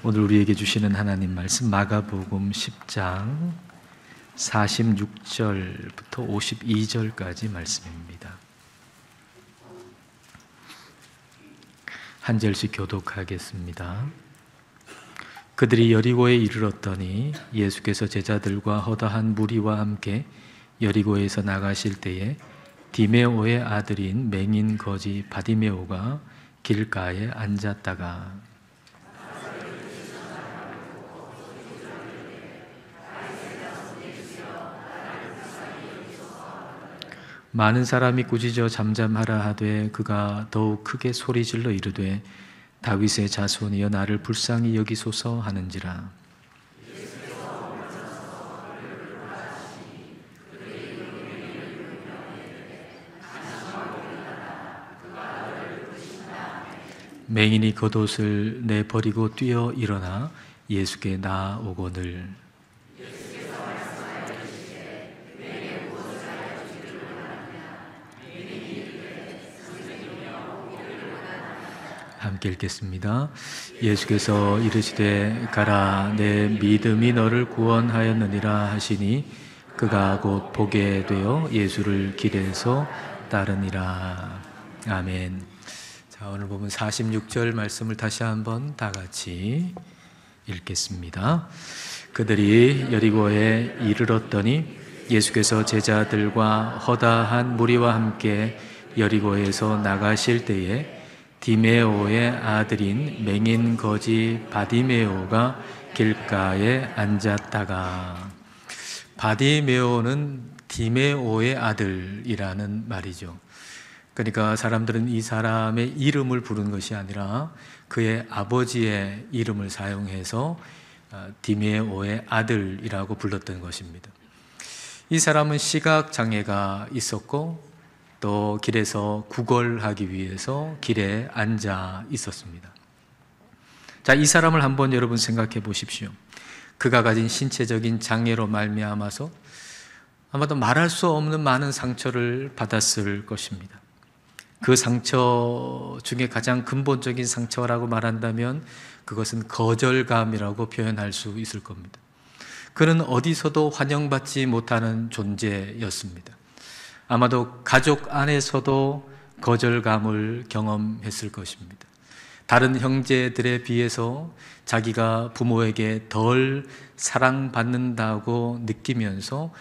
오늘 우리에게 주시는 하나님 말씀 마가복음 10장 46절부터 52절까지 말씀입니다. 한 절씩 교독하겠습니다. 그들이 여리고에 이르렀더니 예수께서 제자들과 허다한 무리와 함께 여리고에서 나가실 때에 디메오의 아들인 맹인 거지 바디메오가 길가에 앉았다가 많은 사람이 꾸짖어 잠잠하라 하되 그가 더욱 크게 소리질러 이르되 다윗의 자손이여 나를 불쌍히 여기소서 하는지라. 맹인이 겉옷을 내버리고 뛰어 일어나 예수께 나아오거늘 함께 읽겠습니다. 예수께서 이르시되 가라 내 믿음이 너를 구원하였느니라 하시니 그가 곧 보게 되어 예수를 길에서 따르니라. 아멘. 자, 오늘 보면 46절 말씀을 다시 한번 다 같이 읽겠습니다. 그들이 여리고에 이르렀더니 예수께서 제자들과 허다한 무리와 함께 여리고에서 나가실 때에 디메오의 아들인 맹인 거지 바디메오가 길가에 앉았다가, 바디메오는 디메오의 아들이라는 말이죠. 그러니까 사람들은 이 사람의 이름을 부른 것이 아니라 그의 아버지의 이름을 사용해서 디메오의 아들이라고 불렀던 것입니다. 이 사람은 시각장애가 있었고 또 길에서 구걸하기 위해서 길에 앉아 있었습니다. 자, 이 사람을 한번 여러분 생각해 보십시오. 그가 가진 신체적인 장애로 말미암아서 아마도 말할 수 없는 많은 상처를 받았을 것입니다. 그 상처 중에 가장 근본적인 상처라고 말한다면 그것은 거절감이라고 표현할 수 있을 겁니다. 그는 어디서도 환영받지 못하는 존재였습니다. 아마도 가족 안에서도 거절감을 경험했을 것입니다. 다른 형제들에 비해서 자기가 부모에게 덜 사랑받는다고 느끼면서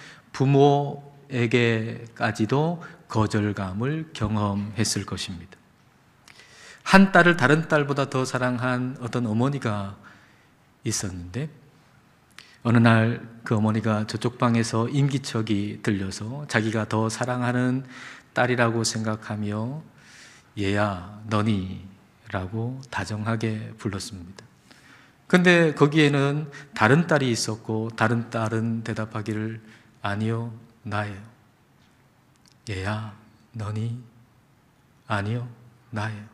부모에게까지도 거절감을 경험했을 것입니다. 한 딸을 다른 딸보다 더 사랑한 어떤 어머니가 있었는데 어느 날 그 어머니가 저쪽 방에서 인기척이 들려서 자기가 더 사랑하는 딸이라고 생각하며 얘야 너니? 라고 다정하게 불렀습니다. 근데 거기에는 다른 딸이 있었고 다른 딸은 대답하기를 아니요 나예요. 얘야 너니? 아니요 나예요.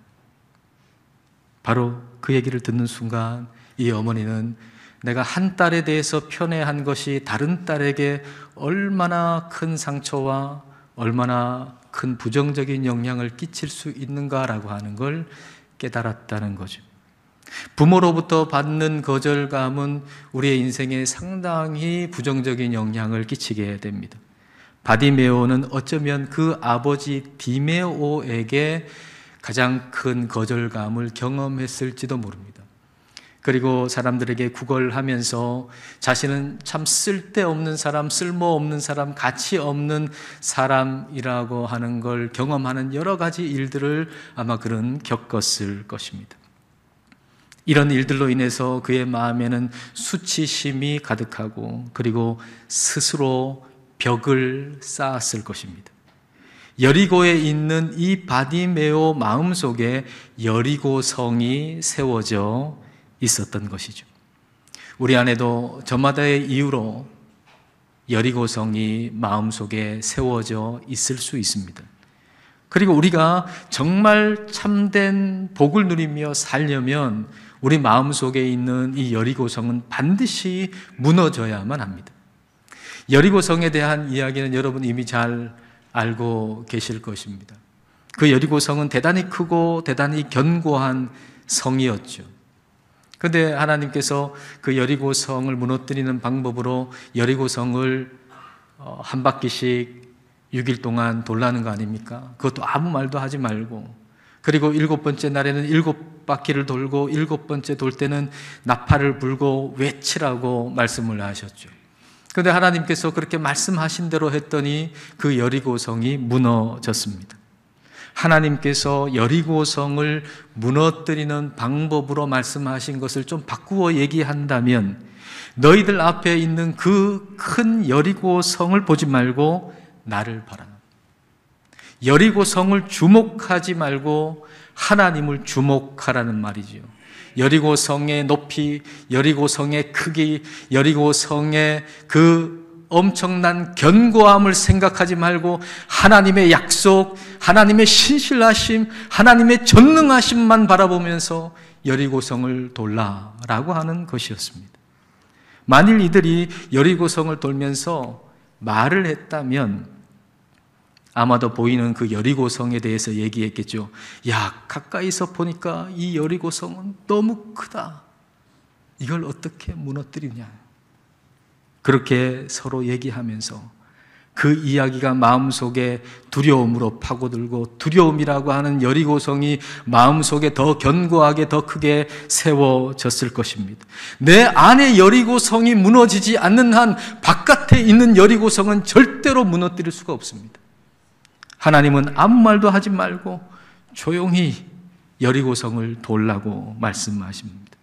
바로 그 얘기를 듣는 순간 이 어머니는 내가 한 딸에 대해서 편애한 것이 다른 딸에게 얼마나 큰 상처와 얼마나 큰 부정적인 영향을 끼칠 수 있는가라고 하는 걸 깨달았다는 거죠. 부모로부터 받는 거절감은 우리의 인생에 상당히 부정적인 영향을 끼치게 됩니다. 바디메오는 어쩌면 그 아버지 디메오에게 가장 큰 거절감을 경험했을지도 모릅니다. 그리고 사람들에게 구걸하면서 자신은 참 쓸데없는 사람, 쓸모없는 사람, 가치 없는 사람이라고 하는 걸 경험하는 여러 가지 일들을 아마 그는 겪었을 것입니다. 이런 일들로 인해서 그의 마음에는 수치심이 가득하고 그리고 스스로 벽을 쌓았을 것입니다. 여리고에 있는 이 바디메오 마음속에 여리고성이 세워져 있었던 것이죠. 우리 안에도 저마다의 이유로 여리고성이 마음속에 세워져 있을 수 있습니다. 그리고 우리가 정말 참된 복을 누리며 살려면 우리 마음속에 있는 이 여리고성은 반드시 무너져야만 합니다. 여리고성에 대한 이야기는 여러분 이미 잘 알고 계실 것입니다. 그 여리고성은 대단히 크고 대단히 견고한 성이었죠. 근데 하나님께서 그 여리고성을 무너뜨리는 방법으로 여리고성을 한 바퀴씩 6일 동안 돌라는 거 아닙니까? 그것도 아무 말도 하지 말고, 그리고 7번째 날에는 7바퀴를 돌고 7번째 돌 때는 나팔을 불고 외치라고 말씀을 하셨죠. 그런데 하나님께서 그렇게 말씀하신 대로 했더니 그 여리고성이 무너졌습니다. 하나님께서 여리고성을 무너뜨리는 방법으로 말씀하신 것을 좀 바꾸어 얘기한다면, 너희들 앞에 있는 그 큰 여리고성을 보지 말고 나를 바라. 여리고성을 주목하지 말고 하나님을 주목하라는 말이지요. 여리고성의 높이, 여리고성의 크기, 여리고성의 그 엄청난 견고함을 생각하지 말고 하나님의 약속, 하나님의 신실하심, 하나님의 전능하심만 바라보면서 여리고성을 돌라라고 하는 것이었습니다. 만일 이들이 여리고성을 돌면서 말을 했다면 아마도 보이는 그 여리고성에 대해서 얘기했겠죠. 야, 가까이서 보니까 이 여리고성은 너무 크다. 이걸 어떻게 무너뜨리냐. 그렇게 서로 얘기하면서 그 이야기가 마음속에 두려움으로 파고들고, 두려움이라고 하는 여리고성이 마음속에 더 견고하게 더 크게 세워졌을 것입니다. 내 안에 여리고성이 무너지지 않는 한 바깥에 있는 여리고성은 절대로 무너뜨릴 수가 없습니다. 하나님은 아무 말도 하지 말고 조용히 여리고성을 돌라고 말씀하십니다.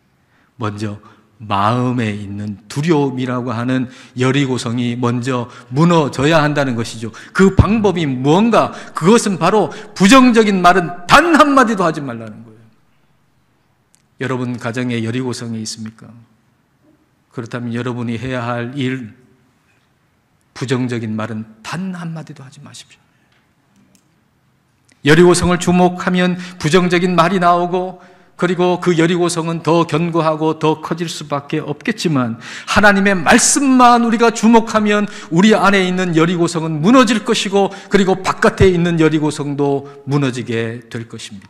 먼저 마음에 있는 두려움이라고 하는 여리고성이 먼저 무너져야 한다는 것이죠. 그 방법이 무언가? 그것은 바로 부정적인 말은 단 한마디도 하지 말라는 거예요. 여러분 가정에 여리고성이 있습니까? 그렇다면 여러분이 해야 할 일, 부정적인 말은 단 한마디도 하지 마십시오. 여리고성을 주목하면 부정적인 말이 나오고, 그리고 그 여리고성은 더 견고하고 더 커질 수밖에 없겠지만, 하나님의 말씀만 우리가 주목하면 우리 안에 있는 여리고성은 무너질 것이고, 그리고 바깥에 있는 여리고성도 무너지게 될 것입니다.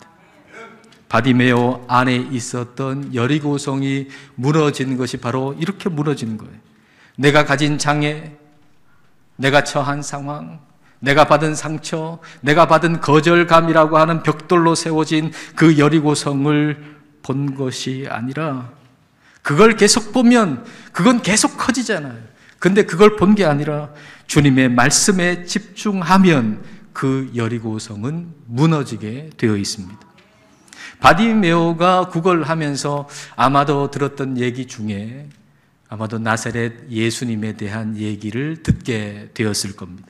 바디메오 안에 있었던 여리고성이 무너진 것이 바로 이렇게 무너지는 거예요. 내가 가진 장애, 내가 처한 상황, 내가 받은 상처, 내가 받은 거절감이라고 하는 벽돌로 세워진 그 여리고성을 본 것이 아니라, 그걸 계속 보면 그건 계속 커지잖아요. 근데 그걸 본 게 아니라 주님의 말씀에 집중하면 그 여리고성은 무너지게 되어 있습니다. 바디메오가 구걸하면서 아마도 들었던 얘기 중에 아마도 나사렛 예수님에 대한 얘기를 듣게 되었을 겁니다.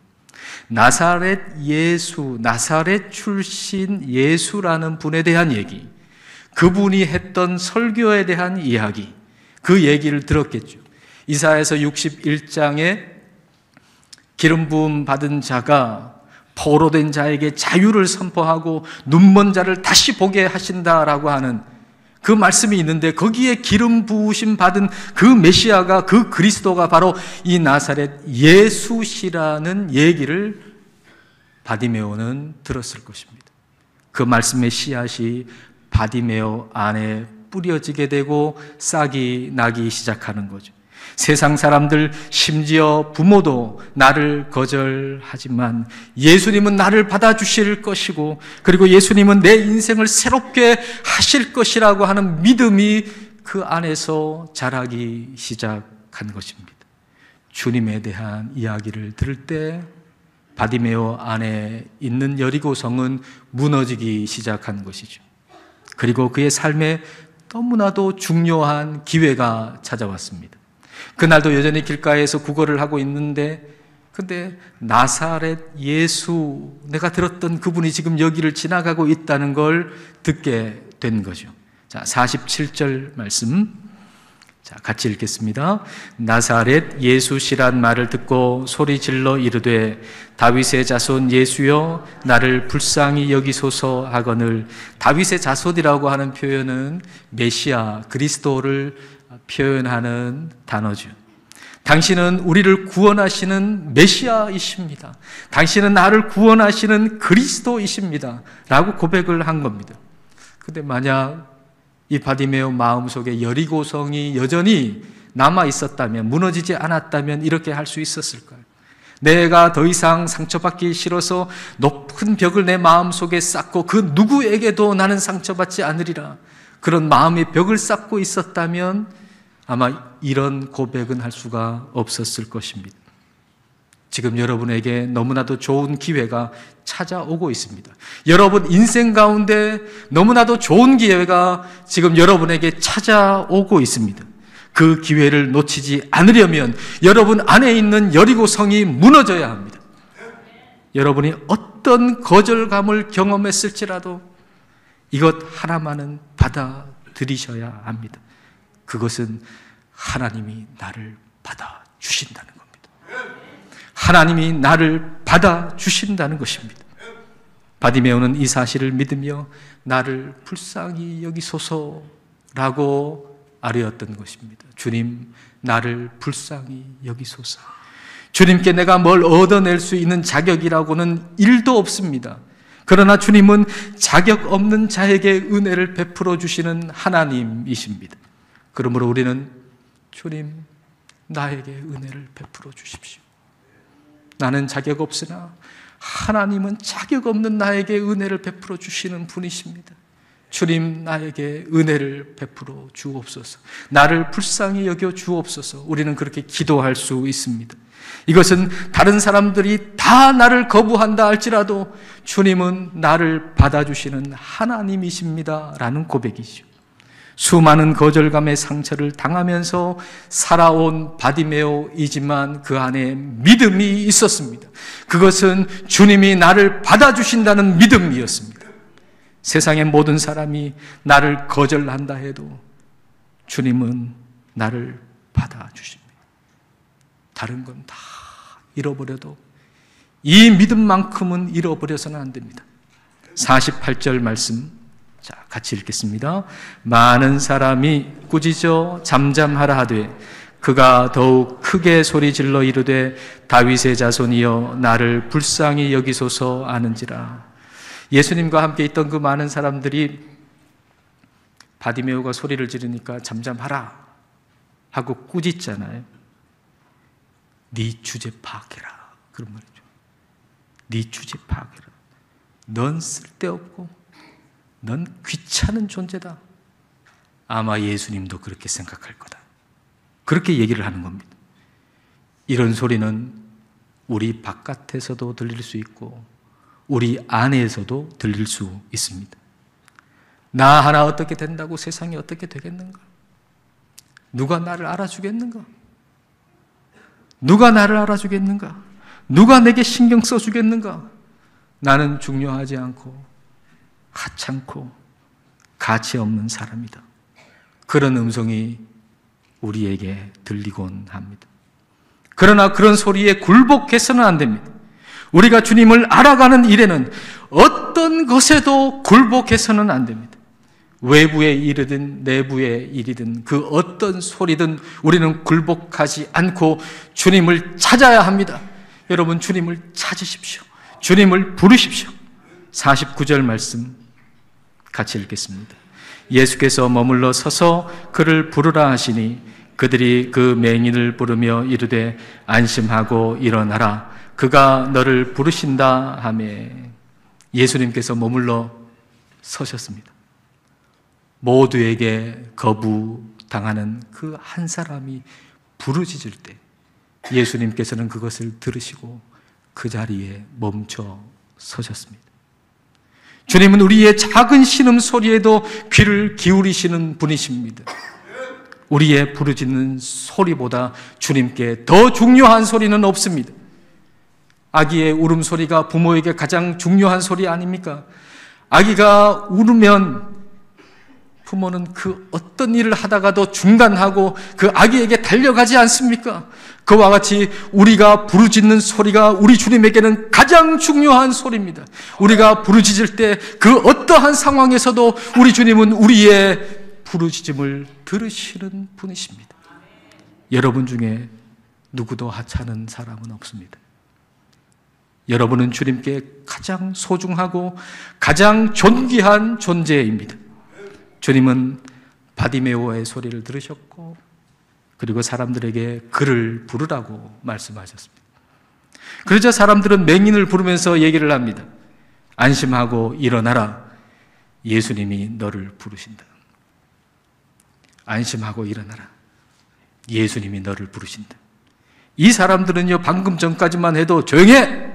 나사렛 예수, 나사렛 출신 예수라는 분에 대한 얘기, 그분이 했던 설교에 대한 이야기, 그 얘기를 들었겠죠. 이사야서 61장에 기름 부음 받은 자가 포로된 자에게 자유를 선포하고 눈먼 자를 다시 보게 하신다라고 하는 그 말씀이 있는데, 거기에 기름 부으심 받은 그 메시아가, 그 그리스도가 바로 이 나사렛 예수시라는 얘기를 바디메오는 들었을 것입니다. 그 말씀의 씨앗이 바디메오 안에 뿌려지게 되고 싹이 나기 시작하는 거죠. 세상 사람들, 심지어 부모도 나를 거절하지만 예수님은 나를 받아주실 것이고, 그리고 예수님은 내 인생을 새롭게 하실 것이라고 하는 믿음이 그 안에서 자라기 시작한 것입니다. 주님에 대한 이야기를 들을 때 바디메오 안에 있는 여리고성은 무너지기 시작한 것이죠. 그리고 그의 삶에 너무나도 중요한 기회가 찾아왔습니다. 그날도 여전히 길가에서 구걸을 하고 있는데, 근데 나사렛 예수, 내가 들었던 그분이 지금 여기를 지나가고 있다는 걸 듣게 된 거죠. 자, 47절 말씀. 자, 같이 읽겠습니다. 나사렛 예수시란 말을 듣고 소리 질러 이르되 다윗의 자손 예수여 나를 불쌍히 여기소서 하거늘. 다윗의 자손이라고 하는 표현은 메시아 그리스도를 표현하는 단어죠. 당신은 우리를 구원하시는 메시아이십니다. 당신은 나를 구원하시는 그리스도이십니다 라고 고백을 한 겁니다. 근데 만약 이 바디메오 마음속에 여리고성이 여전히 남아 있었다면, 무너지지 않았다면 이렇게 할 수 있었을까요? 내가 더 이상 상처받기 싫어서 높은 벽을 내 마음속에 쌓고 그 누구에게도 나는 상처받지 않으리라, 그런 마음의 벽을 쌓고 있었다면 아마 이런 고백은 할 수가 없었을 것입니다. 지금 여러분에게 너무나도 좋은 기회가 찾아오고 있습니다. 여러분 인생 가운데 너무나도 좋은 기회가 지금 여러분에게 찾아오고 있습니다. 그 기회를 놓치지 않으려면 여러분 안에 있는 여리고성이 무너져야 합니다. 여러분이 어떤 거절감을 경험했을지라도 이것 하나만은 받아들이셔야 합니다. 그것은 하나님이 나를 받아주신다는 겁니다. 하나님이 나를 받아주신다는 것입니다. 바디메오는 이 사실을 믿으며 나를 불쌍히 여기소서라고 아뢰었던 것입니다. 주님, 나를 불쌍히 여기소서. 주님께 내가 뭘 얻어낼 수 있는 자격이라고는 1도 없습니다. 그러나 주님은 자격 없는 자에게 은혜를 베풀어 주시는 하나님이십니다. 그러므로 우리는 주님, 나에게 은혜를 베풀어 주십시오. 나는 자격 없으나 하나님은 자격 없는 나에게 은혜를 베풀어 주시는 분이십니다. 주님, 나에게 은혜를 베풀어 주옵소서. 나를 불쌍히 여겨 주옵소서. 우리는 그렇게 기도할 수 있습니다. 이것은 다른 사람들이 다 나를 거부한다 할지라도 주님은 나를 받아주시는 하나님이십니다 라는 고백이죠. 수많은 거절감의 상처를 당하면서 살아온 바디메오이지만 그 안에 믿음이 있었습니다. 그것은 주님이 나를 받아주신다는 믿음이었습니다. 세상의 모든 사람이 나를 거절한다 해도 주님은 나를 받아주십니다. 다른 건 다 잃어버려도 이 믿음만큼은 잃어버려서는 안 됩니다. 48절 말씀, 자, 같이 읽겠습니다. 많은 사람이 꾸짖어 잠잠하라 하되 그가 더욱 크게 소리질러 이르되 다윗의 자손이여 나를 불쌍히 여기소서 하는지라. 예수님과 함께 있던 그 많은 사람들이 바디메오가 소리를 지르니까 잠잠하라 하고 꾸짖잖아요. 네 주제 파악해라, 그런 말이죠. 네 주제 파악해라. 넌 쓸데없고 넌 귀찮은 존재다. 아마 예수님도 그렇게 생각할 거다. 그렇게 얘기를 하는 겁니다. 이런 소리는 우리 바깥에서도 들릴 수 있고 우리 안에서도 들릴 수 있습니다. 나 하나 어떻게 된다고 세상이 어떻게 되겠는가? 누가 나를 알아주겠는가? 누가 나를 알아주겠는가? 누가 내게 신경 써주겠는가? 나는 중요하지 않고 하찮고 가치 없는 사람이다. 그런 음성이 우리에게 들리곤 합니다. 그러나 그런 소리에 굴복해서는 안 됩니다. 우리가 주님을 알아가는 일에는 어떤 것에도 굴복해서는 안 됩니다. 외부의 일이든 내부의 일이든 그 어떤 소리든 우리는 굴복하지 않고 주님을 찾아야 합니다. 여러분, 주님을 찾으십시오. 주님을 부르십시오. 49절 말씀 같이 읽겠습니다. 예수께서 머물러 서서 그를 부르라 하시니 그들이 그 맹인을 부르며 이르되 안심하고 일어나라 그가 너를 부르신다 하며. 예수님께서 머물러 서셨습니다. 모두에게 거부당하는 그 한 사람이 부르짖을 때 예수님께서는 그것을 들으시고 그 자리에 멈춰 서셨습니다. 주님은 우리의 작은 신음소리에도 귀를 기울이시는 분이십니다. 우리의 부르짖는 소리보다 주님께 더 중요한 소리는 없습니다. 아기의 울음소리가 부모에게 가장 중요한 소리 아닙니까? 아기가 울으면 부모는 그 어떤 일을 하다가도 중단하고 그 아기에게 달려가지 않습니까? 그와 같이 우리가 부르짖는 소리가 우리 주님에게는 가장 중요한 소리입니다. 우리가 부르짖을 때 그 어떠한 상황에서도 우리 주님은 우리의 부르짖음을 들으시는 분이십니다. 여러분 중에 누구도 하찮은 사람은 없습니다. 여러분은 주님께 가장 소중하고 가장 존귀한 존재입니다. 주님은 바디메오의 소리를 들으셨고, 그리고 사람들에게 그를 부르라고 말씀하셨습니다. 그러자 사람들은 맹인을 부르면서 얘기를 합니다. 안심하고 일어나라. 예수님이 너를 부르신다. 안심하고 일어나라. 예수님이 너를 부르신다. 이 사람들은요, 방금 전까지만 해도 조용해!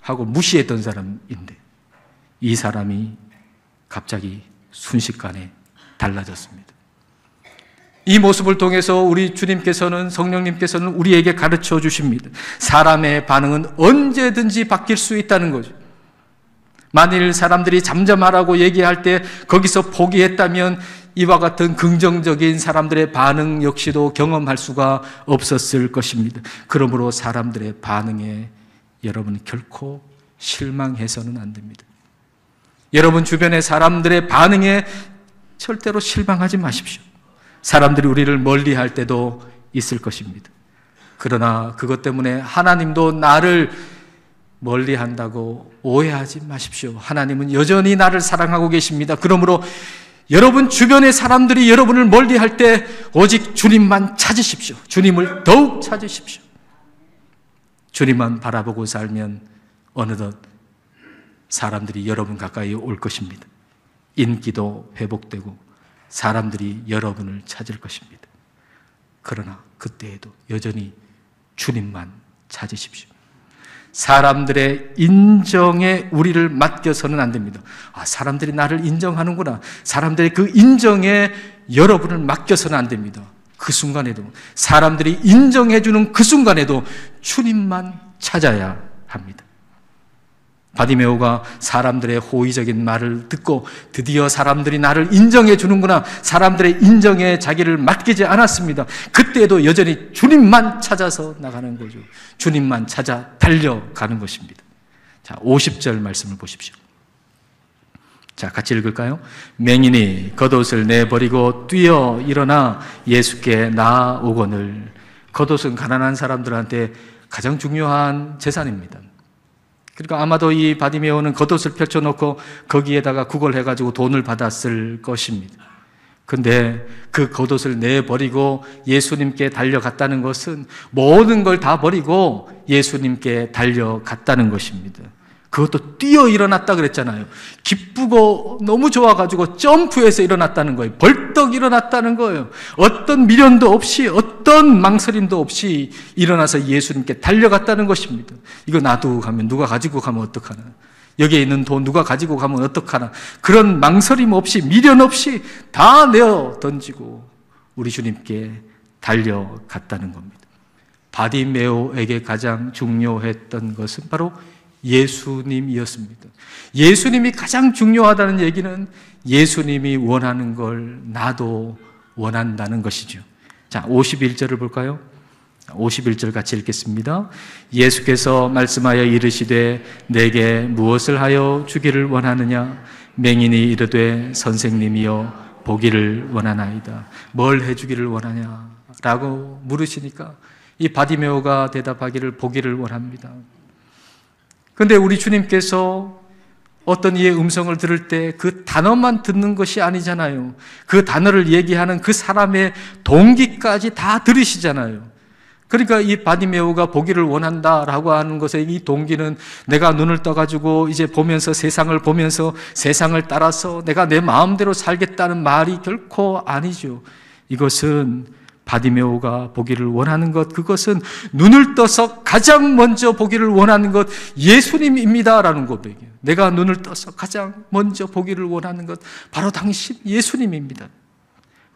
하고 무시했던 사람인데, 이 사람이 갑자기 순식간에 달라졌습니다. 이 모습을 통해서 우리 주님께서는, 성령님께서는 우리에게 가르쳐 주십니다. 사람의 반응은 언제든지 바뀔 수 있다는 거죠. 만일 사람들이 잠잠하라고 얘기할 때 거기서 포기했다면 이와 같은 긍정적인 사람들의 반응 역시도 경험할 수가 없었을 것입니다. 그러므로 사람들의 반응에 여러분 결코 실망해서는 안 됩니다. 여러분 주변의 사람들의 반응에 절대로 실망하지 마십시오. 사람들이 우리를 멀리할 때도 있을 것입니다. 그러나 그것 때문에 하나님도 나를 멀리한다고 오해하지 마십시오. 하나님은 여전히 나를 사랑하고 계십니다. 그러므로 여러분 주변의 사람들이 여러분을 멀리할 때 오직 주님만 찾으십시오. 주님을 더욱 찾으십시오. 주님만 바라보고 살면 어느덧 사람들이 여러분 가까이 올 것입니다. 인기도 회복되고 사람들이 여러분을 찾을 것입니다. 그러나 그때에도 여전히 주님만 찾으십시오. 사람들의 인정에 우리를 맡겨서는 안 됩니다. 사람들이 나를 인정하는구나. 사람들의 그 인정에 여러분을 맡겨서는 안 됩니다. 그 순간에도, 사람들이 인정해주는 그 순간에도 주님만 찾아야 합니다. 바디메오가 사람들의 호의적인 말을 듣고 드디어 사람들이 나를 인정해 주는구나, 사람들의 인정에 자기를 맡기지 않았습니다. 그때도 여전히 주님만 찾아서 나가는 거죠. 주님만 찾아 달려가는 것입니다. 자, 50절 말씀을 보십시오. 자, 같이 읽을까요? 맹인이 겉옷을 내버리고 뛰어 일어나 예수께 나아오거늘. 겉옷은 가난한 사람들한테 가장 중요한 재산입니다. 그러니까 아마도 이 바디메오는 겉옷을 펼쳐놓고 거기에다가 구걸해가지고 돈을 받았을 것입니다. 근데 그 겉옷을 내버리고 예수님께 달려갔다는 것은 모든 걸 다 버리고 예수님께 달려갔다는 것입니다. 그것도 뛰어 일어났다 그랬잖아요. 기쁘고 너무 좋아가지고 점프해서 일어났다는 거예요. 벌떡 일어났다는 거예요. 어떤 미련도 없이, 어떤 망설임도 없이 일어나서 예수님께 달려갔다는 것입니다. 이거 놔두고 가면, 누가 가지고 가면 어떡하나, 여기에 있는 돈 누가 가지고 가면 어떡하나, 그런 망설임 없이, 미련 없이 다 내어 던지고 우리 주님께 달려갔다는 겁니다. 바디메오에게 가장 중요했던 것은 바로 예수님이었습니다. 예수님이 가장 중요하다는 얘기는 예수님이 원하는 걸 나도 원한다는 것이죠. 자, 51절을 볼까요? 51절 같이 읽겠습니다. 예수께서 말씀하여 이르시되 내게 무엇을 하여 주기를 원하느냐? 맹인이 이르되 선생님이여 보기를 원하나이다. 뭘 해주기를 원하냐? 라고 물으시니까 이 바디메오가 대답하기를 보기를 원합니다. 그런데 우리 주님께서 어떤 이의 음성을 들을 때 그 단어만 듣는 것이 아니잖아요. 그 단어를 얘기하는 그 사람의 동기까지 다 들으시잖아요. 그러니까 이 바디메오가 보기를 원한다라고 하는 것의 이 동기는 내가 눈을 떠가지고 이제 보면서, 세상을 보면서 세상을 따라서 내가 내 마음대로 살겠다는 말이 결코 아니죠. 이것은 바디메오가 보기를 원하는 것, 그것은 눈을 떠서 가장 먼저 보기를 원하는 것, 예수님입니다라는 고백이에요. 내가 눈을 떠서 가장 먼저 보기를 원하는 것, 바로 당신 예수님입니다.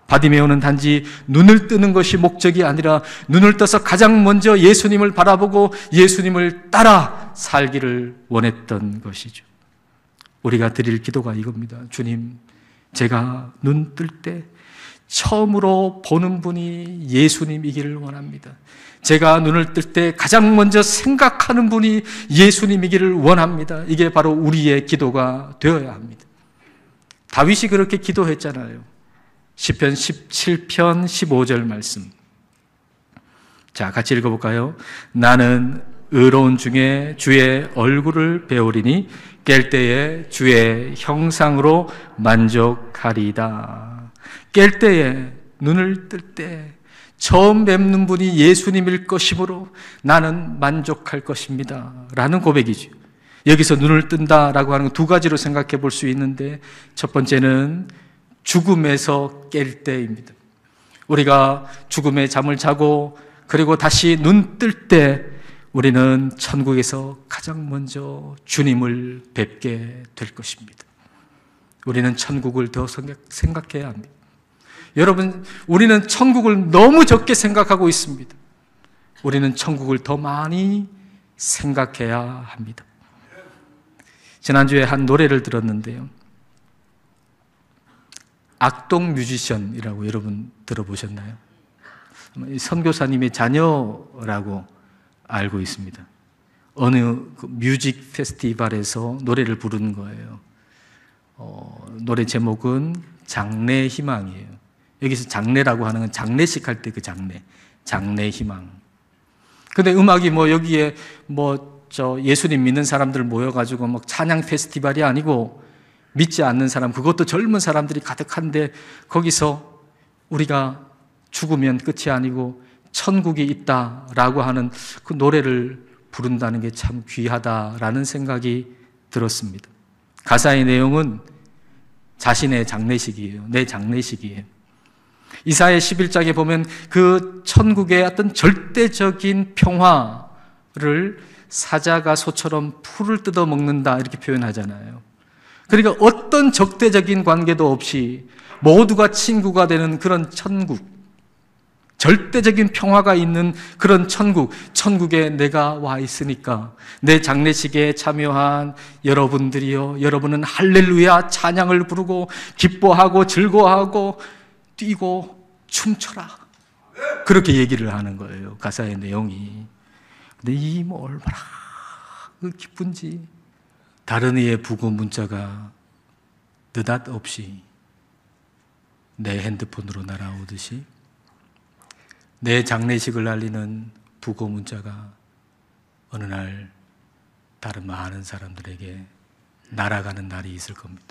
바디메오는 단지 눈을 뜨는 것이 목적이 아니라 눈을 떠서 가장 먼저 예수님을 바라보고 예수님을 따라 살기를 원했던 것이죠. 우리가 드릴 기도가 이겁니다. 주님, 제가 눈 뜰 때 처음으로 보는 분이 예수님이기를 원합니다. 제가 눈을 뜰 때 가장 먼저 생각하는 분이 예수님이기를 원합니다. 이게 바로 우리의 기도가 되어야 합니다. 다윗이 그렇게 기도했잖아요. 시편 17편 15절 말씀. 자, 같이 읽어볼까요? 나는 의로운 중에 주의 얼굴을 배우리니 깰 때에 주의 형상으로 만족하리이다. 깰 때에, 눈을 뜰 때 처음 뵙는 분이 예수님일 것이므로 나는 만족할 것입니다 라는 고백이죠. 여기서 눈을 뜬다라고 하는 건 두 가지로 생각해 볼 수 있는데, 첫 번째는 죽음에서 깰 때입니다. 우리가 죽음의 잠을 자고 그리고 다시 눈 뜰 때 우리는 천국에서 가장 먼저 주님을 뵙게 될 것입니다. 우리는 천국을 더 생각해야 합니다. 여러분, 우리는 천국을 너무 적게 생각하고 있습니다. 우리는 천국을 더 많이 생각해야 합니다. 지난주에 한 노래를 들었는데요, 악동 뮤지션이라고 여러분 들어보셨나요? 선교사님의 자녀라고 알고 있습니다. 어느 뮤직 페스티벌에서 노래를 부르는 거예요. 노래 제목은 장래희망이에요. 여기서 장래라고 하는 건 장례식 할 때 그 장래희망. 근데 음악이 여기에 예수님 믿는 사람들 모여가지고 찬양 페스티벌이 아니고, 믿지 않는 사람, 그것도 젊은 사람들이 가득한데, 거기서 우리가 죽으면 끝이 아니고 천국이 있다라고 하는 그 노래를 부른다는 게 참 귀하다라는 생각이 들었습니다. 가사의 내용은 자신의 장례식이에요. 내 장례식이에요. 이사야 11장에 보면 그 천국의 어떤 절대적인 평화를 사자가 소처럼 풀을 뜯어 먹는다 이렇게 표현하잖아요. 그러니까 어떤 적대적인 관계도 없이 모두가 친구가 되는 그런 천국, 절대적인 평화가 있는 그런 천국, 천국에 내가 와 있으니까 내 장례식에 참여한 여러분들이요, 여러분은 할렐루야 찬양을 부르고 기뻐하고 즐거워하고 뛰고 춤춰라, 그렇게 얘기를 하는 거예요, 가사의 내용이. 근데 이 얼마나 기쁜지, 다른 이의 부고 문자가 느닷없이 내 핸드폰으로 날아오듯이 내 장례식을 알리는 부고 문자가 어느 날 다른 많은 사람들에게 날아가는 날이 있을 겁니다.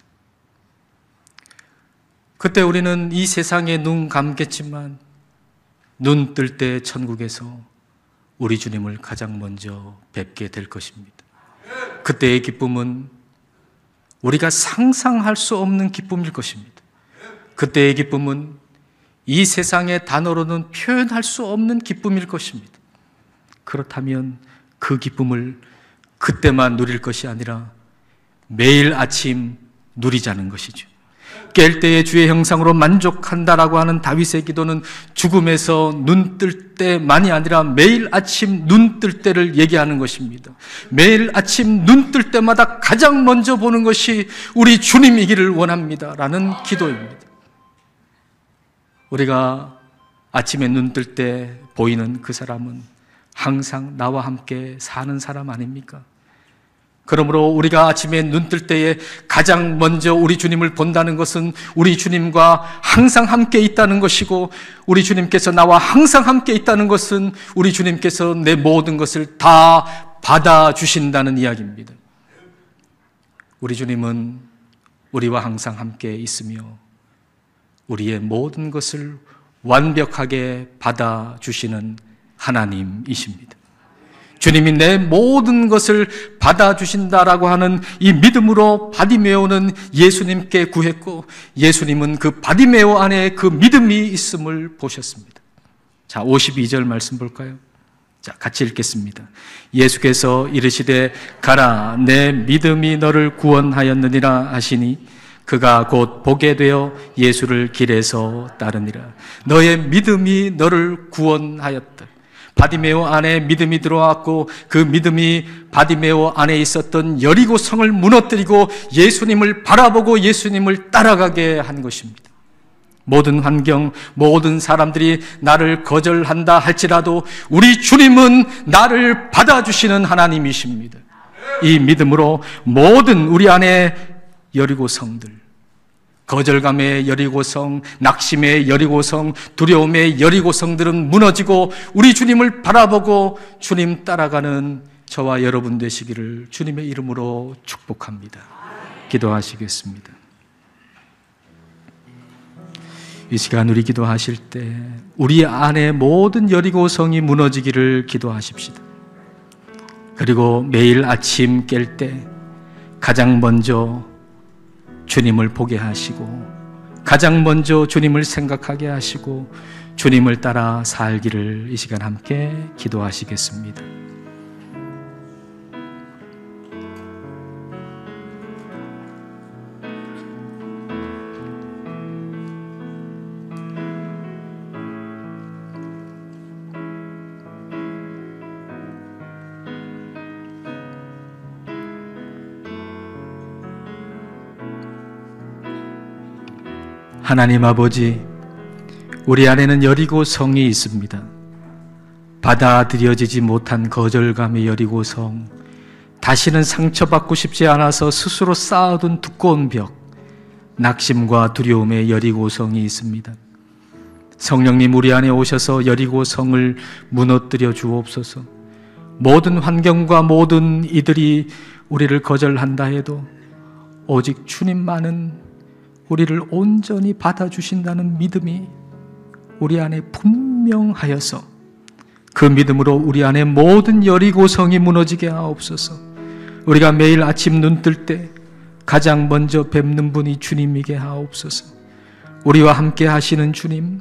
그때 우리는 이 세상에 눈 감겠지만 눈 뜰 때 천국에서 우리 주님을 가장 먼저 뵙게 될 것입니다. 그때의 기쁨은 우리가 상상할 수 없는 기쁨일 것입니다. 그때의 기쁨은 이 세상의 단어로는 표현할 수 없는 기쁨일 것입니다. 그렇다면 그 기쁨을 그때만 누릴 것이 아니라 매일 아침 누리자는 것이죠. 깰 때의 주의 형상으로 만족한다라고 하는 다윗의 기도는 죽음에서 눈 뜰 때만이 아니라 매일 아침 눈 뜰 때를 얘기하는 것입니다. 매일 아침 눈 뜰 때마다 가장 먼저 보는 것이 우리 주님이기를 원합니다라는 기도입니다. 우리가 아침에 눈 뜰 때 보이는 그 사람은 항상 나와 함께 사는 사람 아닙니까? 그러므로 우리가 아침에 눈 뜰 때에 가장 먼저 우리 주님을 본다는 것은 우리 주님과 항상 함께 있다는 것이고, 우리 주님께서 나와 항상 함께 있다는 것은 우리 주님께서 내 모든 것을 다 받아주신다는 이야기입니다. 우리 주님은 우리와 항상 함께 있으며 우리의 모든 것을 완벽하게 받아주시는 하나님이십니다. 주님이 내 모든 것을 받아주신다라고 하는 이 믿음으로 바디메오는 예수님께 구했고, 예수님은 그 바디메오 안에 그 믿음이 있음을 보셨습니다. 자, 52절 말씀 볼까요? 자, 같이 읽겠습니다. 예수께서 이르시되 가라, 내 믿음이 너를 구원하였느니라 하시니 그가 곧 보게 되어 예수를 길에서 따르니라. 너의 믿음이 너를 구원하였다. 바디메오 안에 믿음이 들어왔고, 그 믿음이 바디메오 안에 있었던 여리고 성을 무너뜨리고 예수님을 바라보고 예수님을 따라가게 한 것입니다. 모든 환경, 모든 사람들이 나를 거절한다 할지라도 우리 주님은 나를 받아주시는 하나님이십니다. 이 믿음으로 모든 우리 안에 여리고 성들, 거절감의 여리고성, 낙심의 여리고성, 두려움의 여리고성들은 무너지고 우리 주님을 바라보고 주님 따라가는 저와 여러분 되시기를 주님의 이름으로 축복합니다. 기도하시겠습니다. 이 시간 우리 기도하실 때 우리 안에 모든 여리고성이 무너지기를 기도하십시다. 그리고 매일 아침 깰 때 가장 먼저 주님을 보게 하시고 가장 먼저 주님을 생각하게 하시고 주님을 따라 살기를 이 시간 함께 기도하시겠습니다. 하나님 아버지, 우리 안에는 여리고성이 있습니다. 받아들여지지 못한 거절감의 여리고성, 다시는 상처받고 싶지 않아서 스스로 쌓아둔 두꺼운 벽, 낙심과 두려움의 여리고성이 있습니다. 성령님, 우리 안에 오셔서 여리고성을 무너뜨려 주옵소서. 모든 환경과 모든 이들이 우리를 거절한다 해도 오직 주님만은 우리를 온전히 받아주신다는 믿음이 우리 안에 분명하여서 그 믿음으로 우리 안에 모든 여리고성이 무너지게 하옵소서. 우리가 매일 아침 눈 뜰 때 가장 먼저 뵙는 분이 주님이게 하옵소서. 우리와 함께 하시는 주님,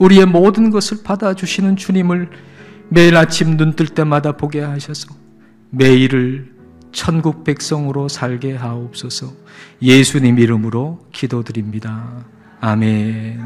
우리의 모든 것을 받아주시는 주님을 매일 아침 눈 뜰 때마다 보게 하셔서 매일을 천국 백성으로 살게 하옵소서. 예수님 이름으로 기도드립니다. 아멘.